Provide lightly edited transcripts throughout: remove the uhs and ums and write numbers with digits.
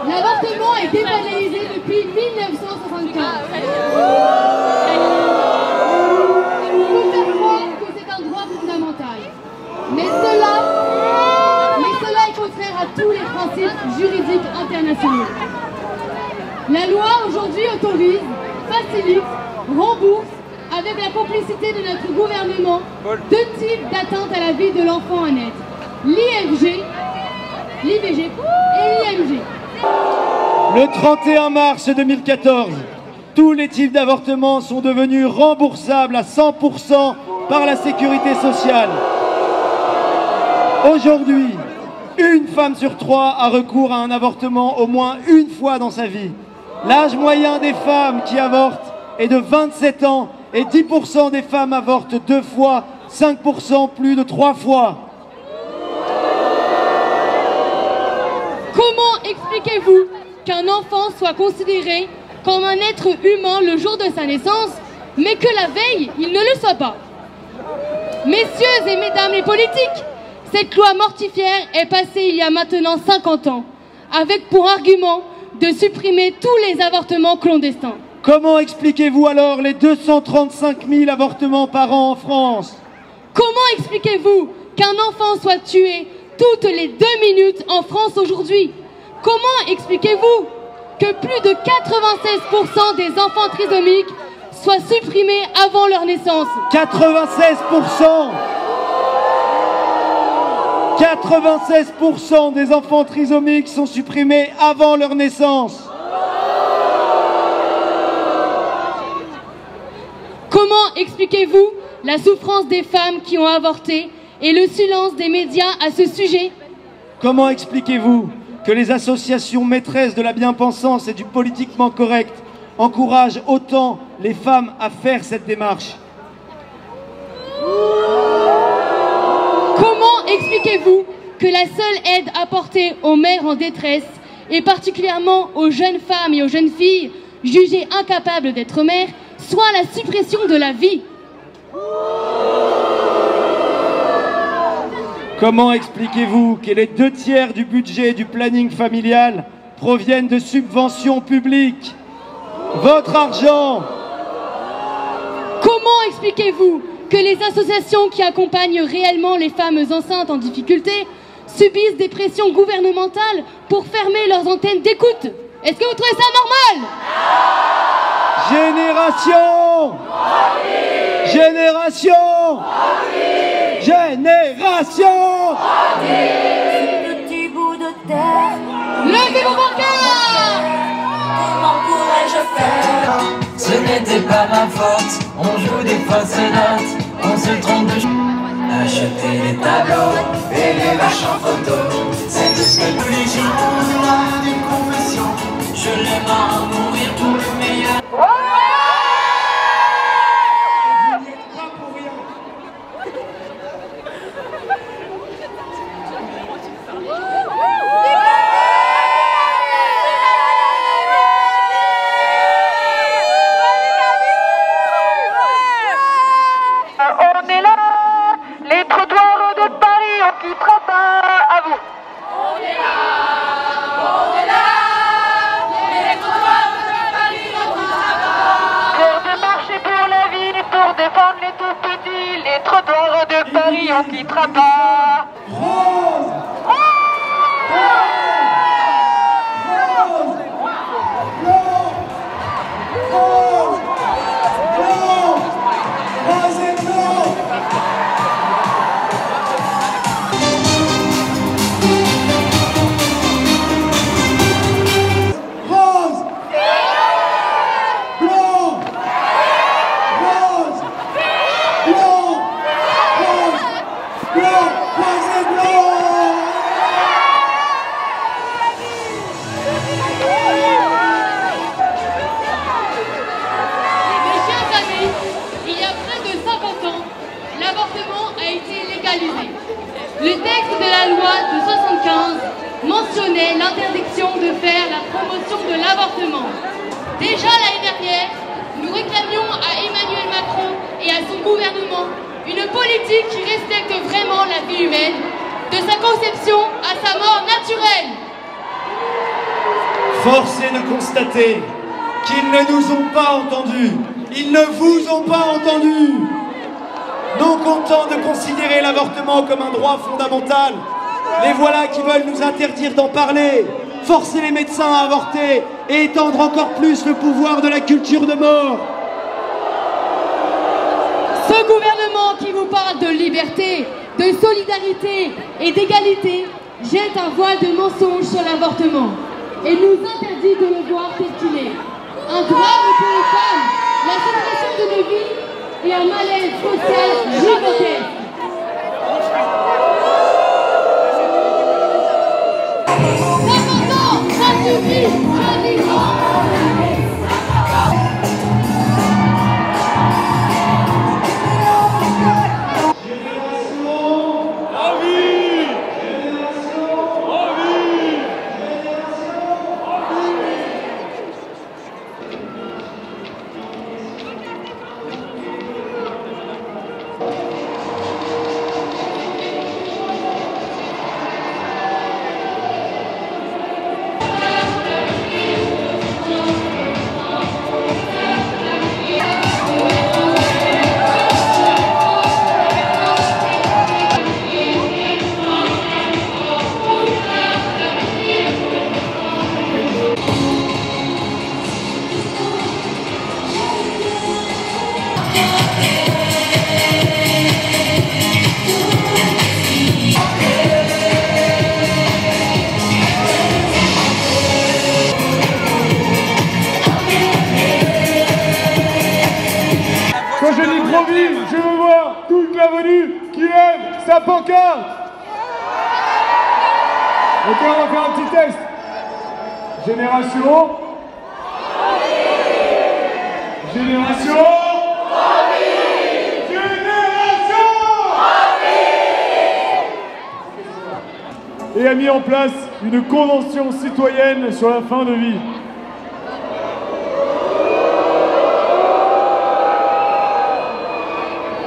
L'avortement est débanalisé depuis 1975. On peut faire croire que c'est un droit fondamental. Mais cela est contraire à tous les principes juridiques internationaux. La loi aujourd'hui autorise, facilite, rembourse, avec la complicité de notre gouvernement, deux types d'atteintes à la vie de l'enfant à naître. L'IVG et l'IMG. Le 31 mars 2014, tous les types d'avortements sont devenus remboursables à 100% par la sécurité sociale. Aujourd'hui, une femme sur 3 a recours à un avortement au moins une fois dans sa vie. L'âge moyen des femmes qui avortent est de 27 ans et 10% des femmes avortent 2 fois, 5% plus de 3 fois. Comment expliquez-vous qu'un enfant soit considéré comme un être humain le jour de sa naissance, mais que la veille, il ne le soit pas? Messieurs et mesdames les politiques, cette loi mortifère est passée il y a maintenant 50 ans, avec pour argument de supprimer tous les avortements clandestins. Comment expliquez-vous alors les 235 000 avortements par an en France? Comment expliquez-vous qu'un enfant soit tué toutes les 2 minutes en France aujourd'hui? Comment expliquez-vous que plus de 96% des enfants trisomiques soient supprimés avant leur naissance? 96%! 96% des enfants trisomiques sont supprimés avant leur naissance. Comment expliquez-vous la souffrance des femmes qui ont avorté et le silence des médias à ce sujet? Comment expliquez-vous que les associations maîtresses de la bien-pensance et du politiquement correct encouragent autant les femmes à faire cette démarche? Comment expliquez-vous que la seule aide apportée aux mères en détresse, et particulièrement aux jeunes femmes et aux jeunes filles jugées incapables d'être mères, soit la suppression de la vie? Comment expliquez-vous que les 2/3 du budget du planning familial proviennent de subventions publiques? Votre argent! Comment expliquez-vous que les associations qui accompagnent réellement les femmes enceintes en difficulté subissent des pressions gouvernementales pour fermer leurs antennes d'écoute? Est-ce que vous trouvez ça normal? Génération! Génération! Génération! Petit bout de terre, Levez vos bancaires! comment pourrais-je faire? Ce n'était pas ma faute, on joue des fausses notes, on se trompe de... Acheter les tableaux et les vaches en photo, c'est tout ce que tous les jours loin d'une confession. Je l'aime à mourir pour le meilleur. On est là, les trottoirs de Paris, on quittera pas à vous. On est là, les trottoirs de Paris, on quittera pas. Pour de marcher pour la ville et pour défendre les tout petits, les trottoirs de Paris, on quittera pas. Le texte de la loi de 75 mentionnait l'interdiction de faire la promotion de l'avortement. Déjà l'année dernière, nous réclamions à Emmanuel Macron et à son gouvernement Une politique qui respecte vraiment la vie humaine, de sa conception à sa mort naturelle. Force est de constater qu'ils ne nous ont pas entendus. Ils ne vous ont pas entendus. Non contents de considérer l'avortement comme un droit fondamental, les voilà qui veulent nous interdire d'en parler, forcer les médecins à avorter et étendre encore plus le pouvoir de la culture de mort. Ce gouvernement qui vous parle de liberté, de solidarité et d'égalité jette un voile de mensonge sur l'avortement et nous interdit de le voir tel qu'il est. Un drame pour les femmes, la séparation de nos vies et un malaise social gigantesque. Ça suffit, je dis non. Quand je dis promis, je veux voir toute l'avenue qui aime sa pancarte. Ok, on va faire un petit test. Génération. Génération. Génération. Et a mis en place une convention citoyenne sur la fin de vie.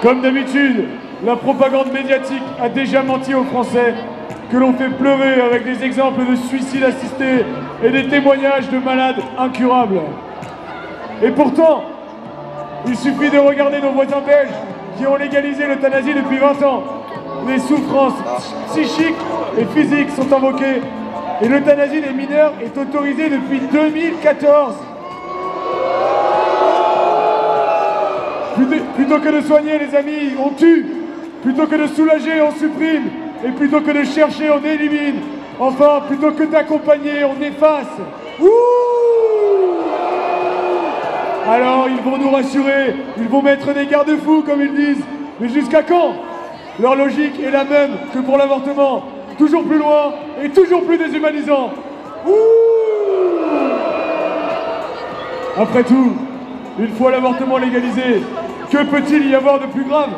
Comme d'habitude, la propagande médiatique a déjà menti aux Français, que l'on fait pleurer avec des exemples de suicides assistés et des témoignages de malades incurables. Et pourtant, il suffit de regarder nos voisins belges qui ont légalisé l'euthanasie depuis 20 ans. Les souffrances psychiques et physiques sont invoquées et l'euthanasie des mineurs est autorisée depuis 2014. Plutôt que de soigner, les amis, on tue. Plutôt que de soulager, on supprime. Et plutôt que de chercher, on élimine. Enfin, plutôt que d'accompagner, on efface. Ouh! Alors, ils vont nous rassurer. Ils vont mettre des garde-fous, comme ils disent. Mais jusqu'à quand? Leur logique est la même que pour l'avortement. Toujours plus loin et toujours plus déshumanisant. Ouh! Après tout, une fois l'avortement légalisé, que peut-il y avoir de plus grave?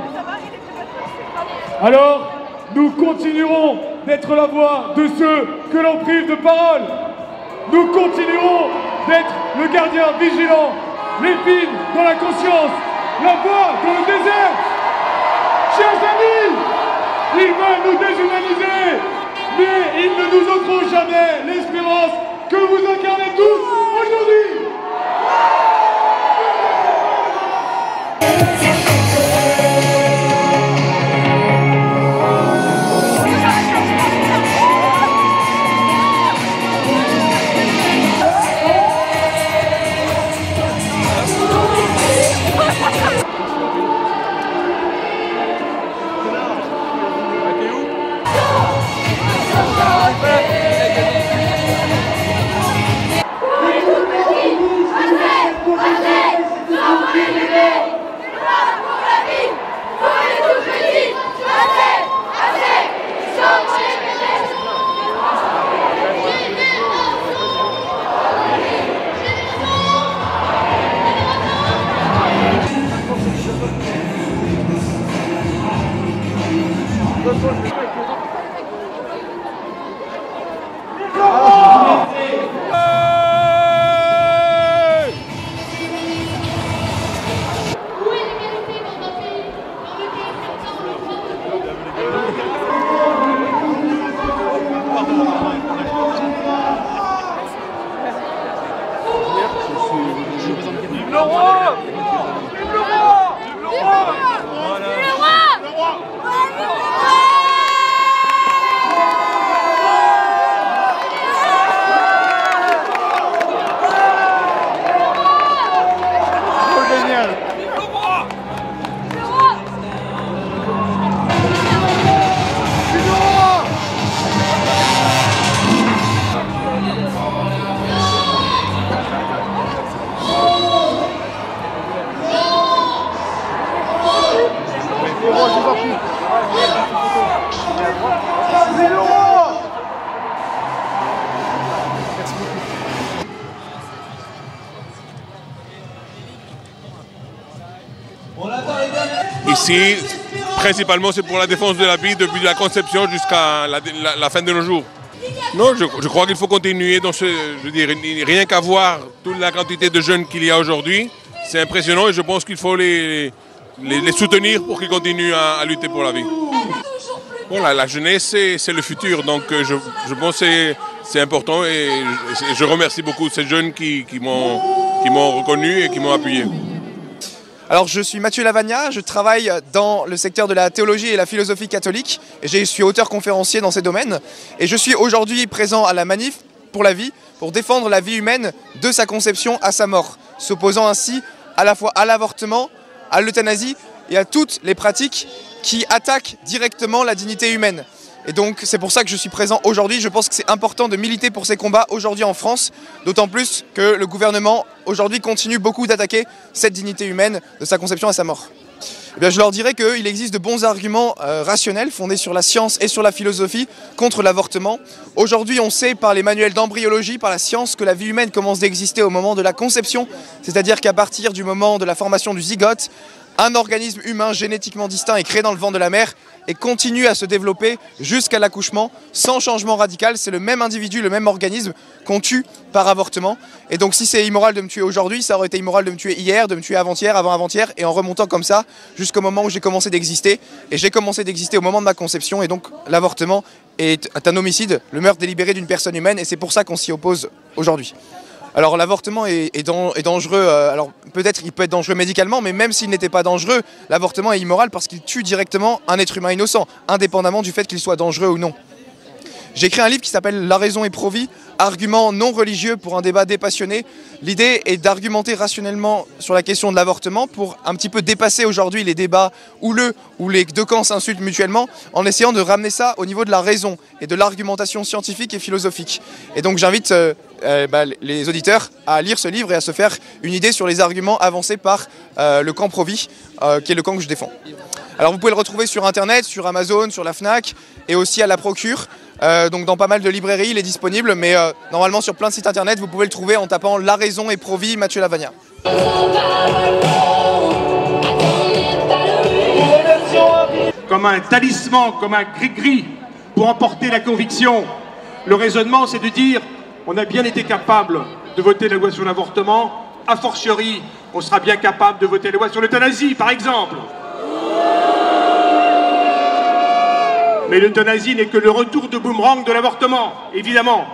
Alors, nous continuerons d'être la voix de ceux que l'on prive de parole. Nous continuerons d'être le gardien vigilant, l'épine dans la conscience, la voix dans le désert. Chers amis, ils veulent nous déshumaniser, mais ils ne nous offront jamais l'espérance que vous incarnez tous aujourd'hui. Ici, principalement, c'est pour la défense de la vie depuis la conception jusqu'à la fin de nos jours. Non, je crois qu'il faut continuer dans je veux dire, rien qu'à voir toute la quantité de jeunes qu'il y a aujourd'hui, c'est impressionnant et je pense qu'il faut les soutenir pour qu'ils continuent à lutter pour la vie. Bon, la jeunesse, c'est le futur, donc je pense que c'est important et je remercie beaucoup ces jeunes qui m'ont reconnu et qui m'ont appuyé. Alors je suis Mathieu Lavagna, je travaille dans le secteur de la théologie et la philosophie catholique et je suis auteur conférencier dans ces domaines et je suis aujourd'hui présent à la manif pour la vie, pour défendre la vie humaine de sa conception à sa mort, s'opposant ainsi à la fois à l'avortement, à l'euthanasie et à toutes les pratiques qui attaquent directement la dignité humaine. Et donc c'est pour ça que je suis présent aujourd'hui. Je pense que c'est important de militer pour ces combats aujourd'hui en France, d'autant plus que le gouvernement aujourd'hui continue beaucoup d'attaquer cette dignité humaine de sa conception à sa mort. Eh bien, je leur dirais qu'il existe de bons arguments rationnels fondés sur la science et sur la philosophie contre l'avortement. Aujourd'hui, on sait par les manuels d'embryologie, par la science, que la vie humaine commence d'exister au moment de la conception, c'est-à-dire qu'à partir du moment de la formation du zygote, un organisme humain génétiquement distinct est créé dans le ventre de la mère et continue à se développer jusqu'à l'accouchement sans changement radical. C'est le même individu, le même organisme qu'on tue par avortement. Et donc si c'est immoral de me tuer aujourd'hui, ça aurait été immoral de me tuer hier, de me tuer avant-hier, avant-avant-hier, et en remontant comme ça jusqu'au moment où j'ai commencé d'exister. Et j'ai commencé d'exister au moment de ma conception, et donc l'avortement est un homicide, le meurtre délibéré d'une personne humaine, et c'est pour ça qu'on s'y oppose aujourd'hui. Alors l'avortement est dangereux, alors peut-être il peut être dangereux médicalement, mais même s'il n'était pas dangereux, l'avortement est immoral parce qu'il tue directement un être humain innocent, indépendamment du fait qu'il soit dangereux ou non. J'ai écrit un livre qui s'appelle La raison est pro-vie, arguments non religieux pour un débat dépassionné. L'idée est d'argumenter rationnellement sur la question de l'avortement pour un petit peu dépasser aujourd'hui les débats houleux où les deux camps s'insultent mutuellement, en essayant de ramener ça au niveau de la raison et de l'argumentation scientifique et philosophique. Et donc j'invite les auditeurs à lire ce livre et à se faire une idée sur les arguments avancés par le camp pro-vie, qui est le camp que je défends. Alors vous pouvez le retrouver sur internet, sur Amazon, sur la Fnac et aussi à la Procure. Donc dans pas mal de librairies, il est disponible, mais normalement sur plein de sites internet, vous pouvez le trouver en tapant La raison et pro-vie Mathieu Lavagna. Comme un talisman, comme un gris-gris pour emporter la conviction. Le raisonnement, c'est de dire on a bien été capable de voter la loi sur l'avortement, a fortiori, on sera bien capable de voter la loi sur l'euthanasie, par exemple. Mais l'euthanasie n'est que le retour de boomerang de l'avortement, évidemment.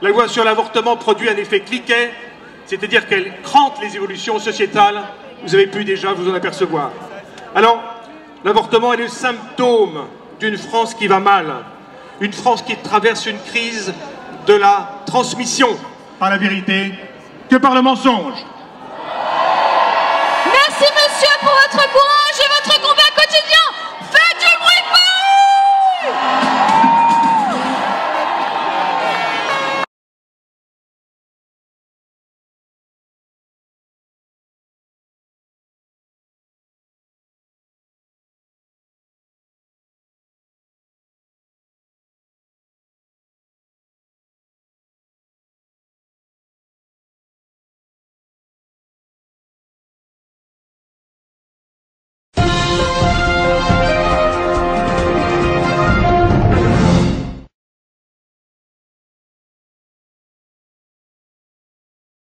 La loi sur l'avortement produit un effet cliquet, c'est-à-dire qu'elle crante les évolutions sociétales. Vous avez pu déjà vous en apercevoir. Alors, l'avortement est le symptôme d'une France qui va mal, une France qui traverse une crise de la transmission par la vérité que par le mensonge. Merci monsieur pour votre courage.